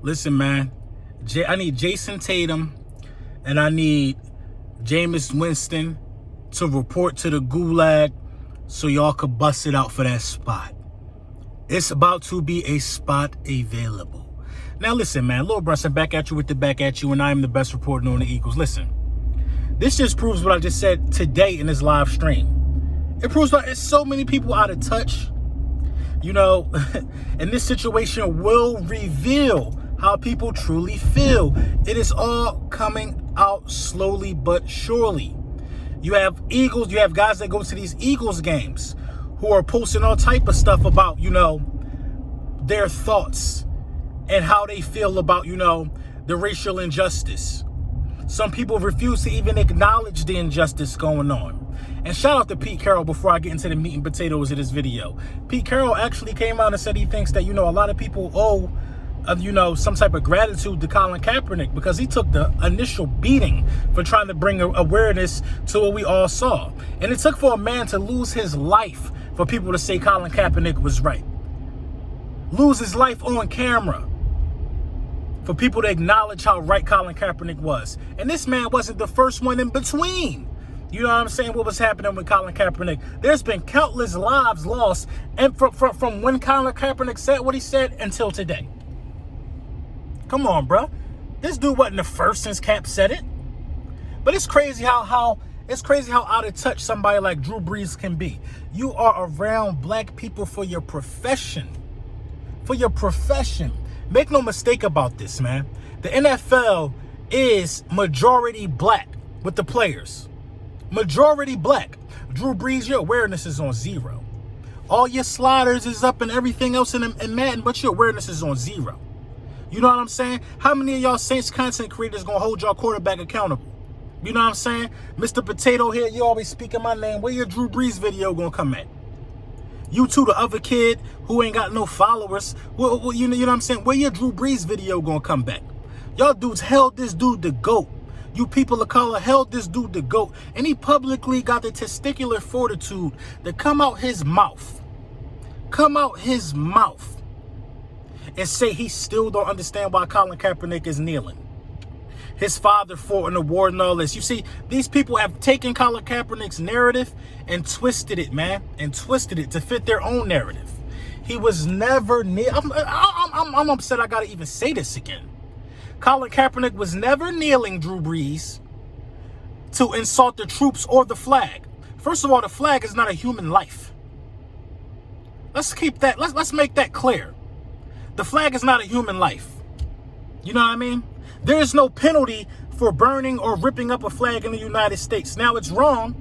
Listen, man, I need Jason Tatum and I need Jameis Winston to report to the gulag so y'all could bust it out for that spot. It's about to be a spot available. Now, listen, man, Lil Brunson back at you with the back at you, and I am the best reporter on the Eagles. Listen, this just proves what I just said today in this live stream. It proves that it's so many people out of touch, and this situation will reveal how people truly feel. It is all coming out slowly but surely. You have guys that go to these Eagles games who are posting all type of stuff about, their thoughts and how they feel about, the racial injustice. Some people refuse to even acknowledge the injustice going on. And shout out to Pete Carroll before I get into the meat and potatoes of this video. Pete Carroll actually came out and said he thinks that, a lot of people owe some type of gratitude to Colin Kaepernick because he took the initial beating for trying to bring awareness to what we all saw. And it took for a man to lose his life for people to say Colin Kaepernick was right. Lose his life on camera for people to acknowledge how right Colin Kaepernick was. And this man wasn't the first one in between. You know what I'm saying? What was happening with Colin Kaepernick? There's been countless lives lost and from when Colin Kaepernick said what he said until today. Come on, bro. This dude wasn't the first since Cap said it. But it's crazy how out of touch somebody like Drew Brees can be. You are around black people for your profession. For your profession. Make no mistake about this, man. The NFL is majority black with the players. Majority black. Drew Brees, your awareness is on 0. All your sliders is up and everything else in Madden, but your awareness is on 0. You know what I'm saying? How many of y'all Saints content creators gonna hold y'all quarterback accountable? You know what I'm saying? Mr. Potato here, you always speaking my name. Where your Drew Brees video gonna come at? You two, the other kid who ain't got no followers. Well, you know what I'm saying? Where your Drew Brees video gonna come back? Y'all dudes held this dude the GOAT. You people of color held this dude the GOAT. And he publicly got the testicular fortitude to come out his mouth. And say he still don't understand why Colin Kaepernick is kneeling. His father fought an award and all this. You see, these people have taken Colin Kaepernick's narrative and twisted it, man. And twisted it to fit their own narrative. He was never I'm upset I gotta even say this again. Colin Kaepernick was never kneeling, Drew Brees, to insult the troops or the flag. First of all, the flag is not a human life. Let's make that clear. The flag is not a human life. You know what I mean? There is no penalty for burning or ripping up a flag in the United States. Now, it's wrong.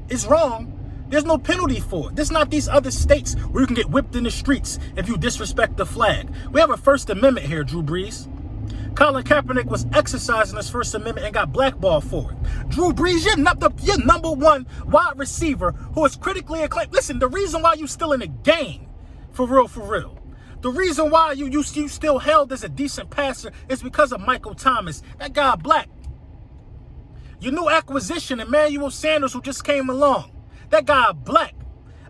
It's wrong. There's no penalty for it. This is not these other states where you can get whipped in the streets if you disrespect the flag. We have a First Amendment here, Drew Brees. Colin Kaepernick was exercising his First Amendment and got blackballed for it. Drew Brees, you're number one wide receiver who is critically acclaimed. Listen, the reason why you still in the game, for real. The reason why you still held as a decent passer is because of Michael Thomas. That guy black. Your new acquisition, Emmanuel Sanders, who just came along. That guy black.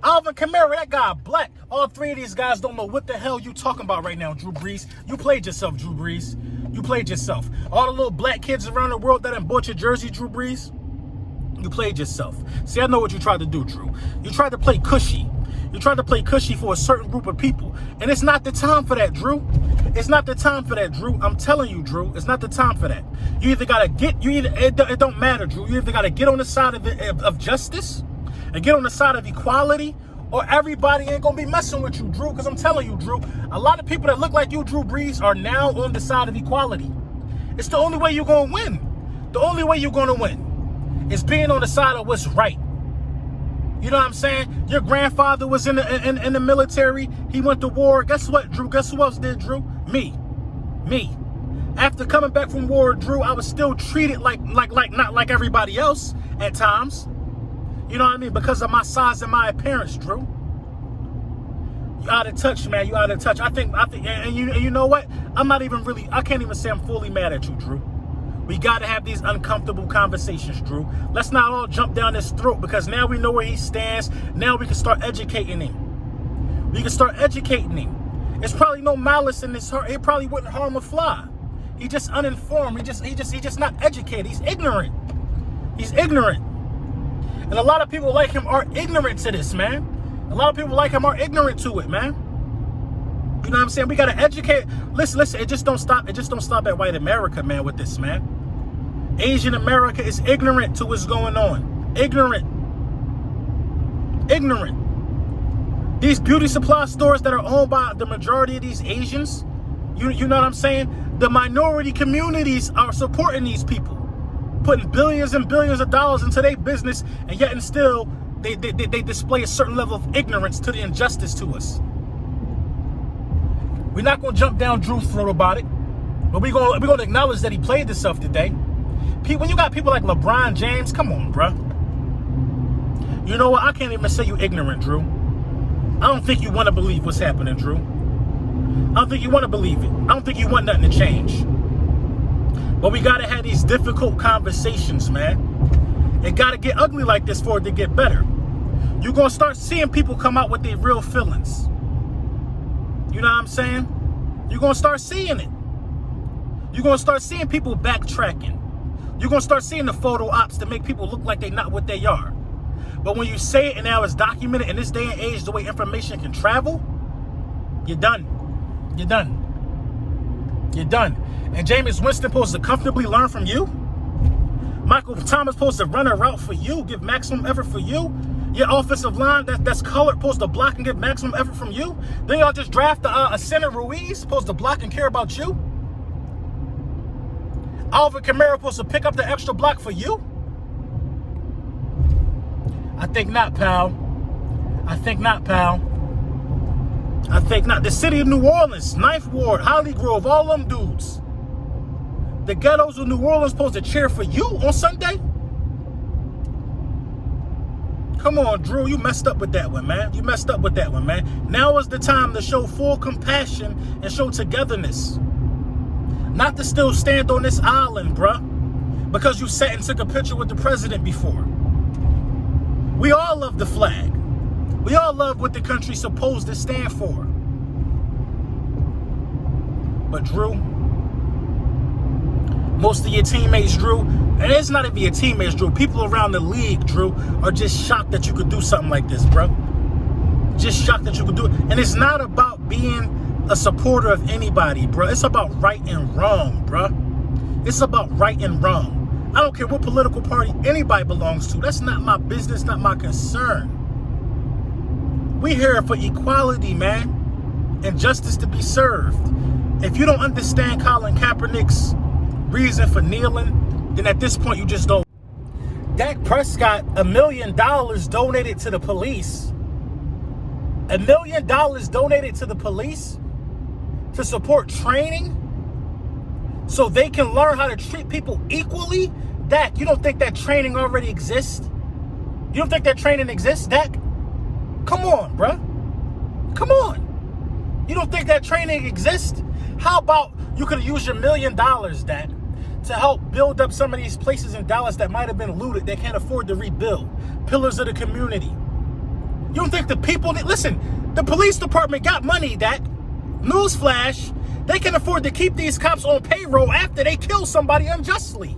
Alvin Kamara, that guy black. All three of these guys don't know what the hell you talking about right now, Drew Brees. You played yourself, Drew Brees. You played yourself. All the little black kids around the world that done bought your jersey, Drew Brees. You played yourself. See, I know what you tried to do, Drew. You tried to play cushy. You tried to play cushy for a certain group of people. And it's not the time for that, Drew. It's not the time for that, Drew. I'm telling you, Drew, it's not the time for that. You either got to it don't matter, Drew. You either got to get on the side of justice and get on the side of equality, or everybody ain't going to be messing with you, Drew. Because I'm telling you, Drew, a lot of people that look like you, Drew Brees, are now on the side of equality. It's the only way you're going to win. The only way you're going to win is being on the side of what's right. You know what I'm saying? Your grandfather was in the military. He went to war. Guess what, Drew? Guess who else did, Drew? Me. After coming back from war, Drew, I was still treated like not like everybody else at times. You know what I mean? Because of my size and my appearance, Drew. You out of touch, man. You out of touch. I think, and you know what? I can't even say I'm fully mad at you, Drew. We got to have these uncomfortable conversations, Drew. Let's not all jump down his throat, because now we know where he stands. Now we can start educating him. There's probably no malice in his heart. It probably wouldn't harm a fly. He's just uninformed. He's just not educated. He's ignorant. He's ignorant. And a lot of people like him are ignorant to this, man. A lot of people like him are ignorant to it, man. You know what I'm saying? We gotta educate. Listen. It just don't stop. It just don't stop at white America, man. With this, man. Asian America is ignorant to what's going on. Ignorant. These beauty supply stores that are owned by the majority of these Asians, you know what I'm saying? The minority communities are supporting these people, putting billions and billions of dollars into their business, and yet and still they display a certain level of ignorance to the injustice to us. We're not going to jump down Drew's throat about it, but we're going to acknowledge that he played himself today. When you got people like LeBron James, come on, bruh. You know what? I can't even say you ignorant, Drew. I don't think you want to believe what's happening, Drew. I don't think you want to believe it. I don't think you want nothing to change. But we got to have these difficult conversations, man. It got to get ugly like this for it to get better. You're going to start seeing people come out with their real feelings. You know what I'm saying? You're going to start seeing it. You're going to start seeing people backtracking. You're going to start seeing the photo ops to make people look like they're not what they are. But when you say it and now it's documented in this day and age, the way information can travel, you're done. You're done. You're done. And Jameis Winston supposed to comfortably learn from you? Michael Thomas supposed to run a route for you, give maximum effort for you? Your offensive line that's colored supposed to block and give maximum effort from you? Then y'all just draft a center Ruiz supposed to block and care about you? Alvin Kamara supposed to pick up the extra block for you? I think not, pal. I think not, pal. I think not. The city of New Orleans, 9th Ward, Holly Grove, all them dudes. The ghettos of New Orleans supposed to cheer for you on Sunday? Come on, Drew. You messed up with that one, man. You messed up with that one, man. Now is the time to show full compassion and show togetherness. Not to still stand on this island, bruh, because you sat and took a picture with the president before. We all love the flag. We all love what the country's supposed to stand for. But Drew, most of your teammates, Drew, and it's not even your teammates, Drew, people around the league, Drew, are just shocked that you could do something like this, bro. Just shocked that you could do it. And it's not about being a supporter of anybody, bro. It's about right and wrong, bro. It's about right and wrong. I don't care what political party anybody belongs to. That's not my business, not my concern. We here for equality, man, and justice to be served. If you don't understand Colin Kaepernick's reason for kneeling, then at this point you just don't. Dak Prescott, $1 million donated to the police. $1 million donated to the police to support training so they can learn how to treat people equally? Dak, you don't think that training already exists? You don't think that training exists, Dak? Come on, bruh. Come on. You don't think that training exists? How about you could have used your $1 million, Dak, to help build up some of these places in Dallas that might have been looted, they can't afford to rebuild? Pillars of the community. You don't think the people... Listen, the police department got money, Dak. Newsflash, they can afford to keep these cops on payroll after they kill somebody unjustly.